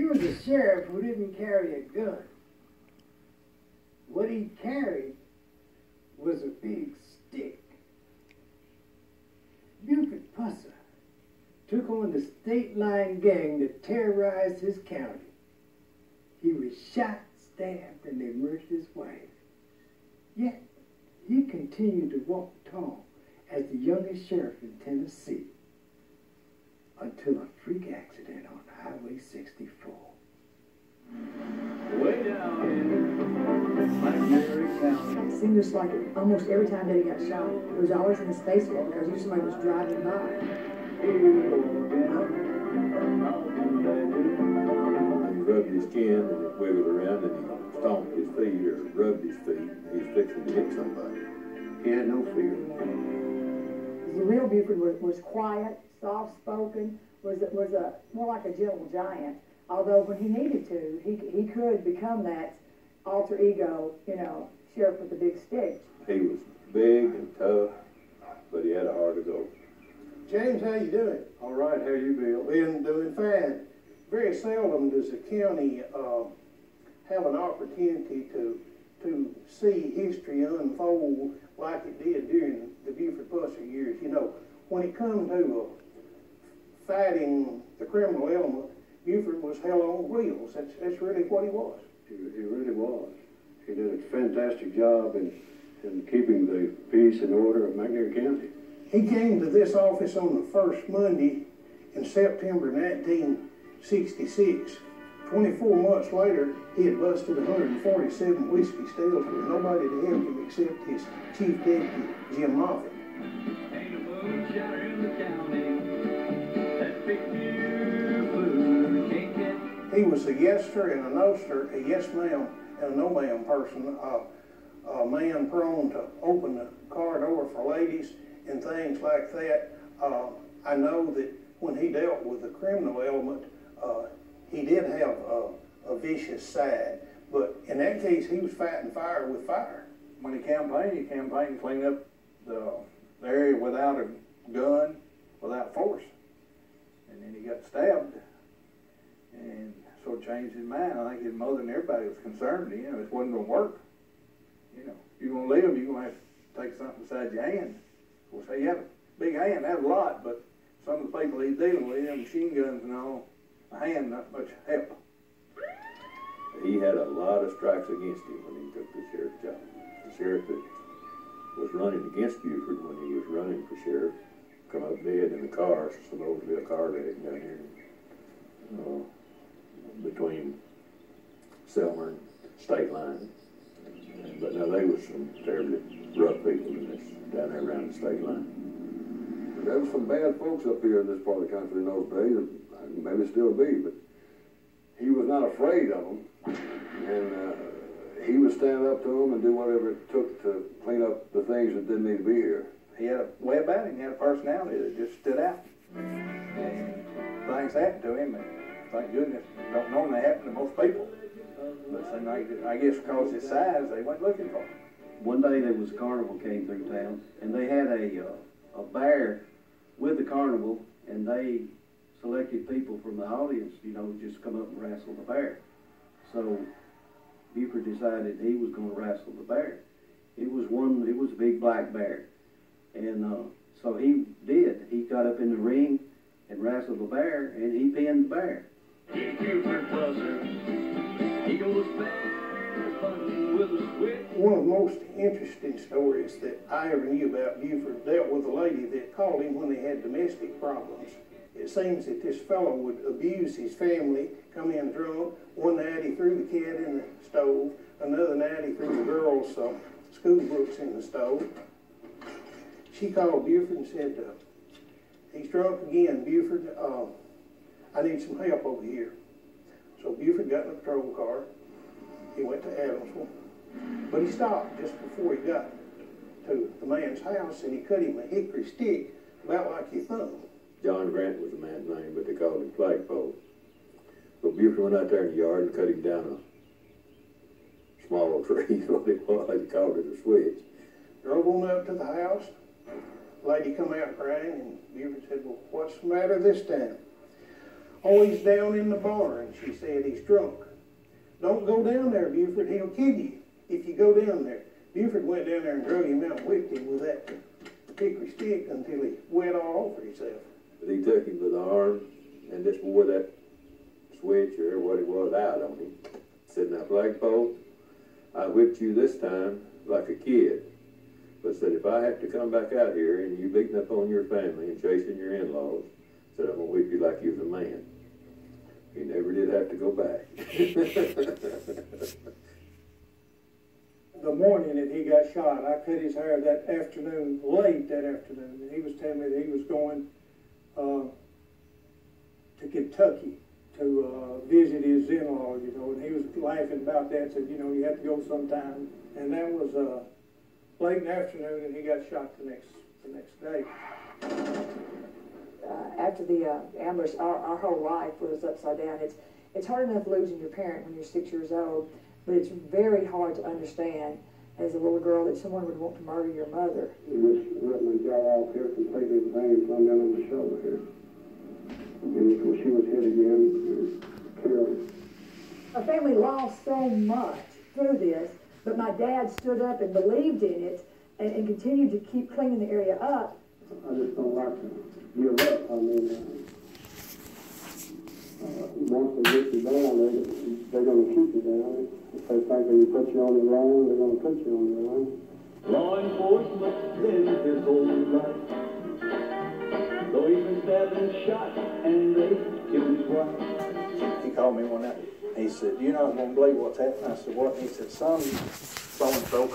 He was a sheriff who didn't carry a gun. What he carried was a big stick. Buford Pusser took on the state line gang that terrorized his county. He was shot, stabbed, and they murdered his wife. Yet, he continued to walk tall as the youngest sheriff in Tennessee until a freak accident on Highway 64. Way down in Blackberry County. It seemed just like almost every time that he got shot, it was always in his Facebook because usually somebody was driving by. He rubbed his chin and it wiggled around and he stomped his feet or rubbed his feet. He was fixing to hit somebody. He had no fear. The real Buford was quiet, soft-spoken, was more like a gentle giant. Although when he needed to, he could become that alter ego, you know, sheriff with the big stick. He was big and tough, but he had a heart of gold. James, how you doing? All right, how you, Bill? Been doing fine. Very seldom does the county have an opportunity to see history unfold like it did during the Buford Pusser years. You know, when it comes to fighting the criminal element, Buford was hell on wheels. That's really what he was. He really was. He did a fantastic job in keeping the peace and order of McNair County. He came to this office on the first Monday in September 1966. 24 months later, he had busted 147 whiskey stills with nobody to help him except his chief deputy, Jim Moffitt. Ain't a moonshiner in the county. That big Buford can't get. He was a yes-sir and a no-sir, a yes-ma'am and a no-ma'am person, a man prone to open the car door for ladies and things like that. I know that when he dealt with the criminal element, he did have a vicious side, but in that case, he was fighting fire with fire. When he campaigned to clean up the area without a gun, without force. And then he got stabbed and sort of changed his mind. I think his mother and everybody was concerned, you know, it wasn't going to work. You know, if you're going to live, you're going to have to take something beside your hand. Of course, he had a big hand, had a lot, but some of the people he's dealing with, them machine guns and all, a hand, not much help. He had a lot of strikes against him when he took the sheriff's job. The sheriff that was running against Buford when he was running for sheriff come up dead in the car, supposedly a car wreck down here between Selmer and State Line. But now they was some terribly rough people in this, down there around the state line. There was some bad folks up here in this part of the country in those days, and maybe still be, but he was not afraid of them, and he would stand up to them and do whatever it took to clean up the things that didn't need to be here. He had a way about him. He had a personality that just stood out. And things happened to him, and thank goodness, don't normally happen to most people. But it seemed like, I guess because of his size, they went looking for him. One day there was a carnival came through town, and they had a bear with the carnival, and they selected people from the audience, you know, just come up and wrestle the bear. So Buford decided he was going to wrestle the bear. It was a big black bear. And so he did. He got up in the ring and wrestled the bear, and he pinned the bear. Buford Pusser, he goes bear hunting with a switch. One of the most interesting stories that I ever knew about Buford dealt with a lady that called him when they had domestic problems. It seems that this fellow would abuse his family, come in drunk. One night he threw the cat in the stove. Another night he threw the girls' school books in the stove. She called Buford and said, he's drunk again, Buford. I need some help over here. So Buford got in a patrol car. He went to Adamsville. But he stopped just before he got to the man's house, and he cut him a hickory stick about like your thumb. John Grant was the man's name, but they called him Flagpole. So Buford went out there in the yard and cut him down a small tree, what it was. They called it a switch. Drove on up to the house. Lady come out crying, and Buford said, well, what's the matter this time? Oh, he's down in the barn, she said. He's drunk. Don't go down there, Buford. He'll kill you if you go down there. Buford went down there and drug him out and whipped him with that hickory stick until he wet all over himself. But he took him by the arm and just wore that switch or what it was out on him. Said, now, flagpole, I whipped you this time like a kid. But said, if I have to come back out here and you beating up on your family and chasing your in-laws, said, I'm going to whip you like you was a man. He never did have to go back. The morning that he got shot, I cut his hair that afternoon, late that afternoon, and he was telling me that he was going to Kentucky to visit his in-laws, you know, and he was laughing about that, said, you know, you have to go sometime. And that was late in the afternoon, and he got shot the next day. After the ambush, our whole life was upside down. It's hard enough losing your parent when you're 6 years old, but it's very hard to understand as a little girl that someone would want to murder your mother. He just ripped my jaw off here completely, the veins run down on my shoulder here. And when she was hit again, killed. My family lost so much through this, but my dad stood up and believed in it and continued to keep cleaning the area up. I just don't like to give up. I mean, once they get you down, they're going to keep you down. If they think that you put you on the line, they're going to put you on the line. Law enforcement lives his whole life. Though he's been stabbed and shot and raped, killed his wife. He called me one night. He said, you're not going to believe what's happened. I said, what? And he said, son, so-and-so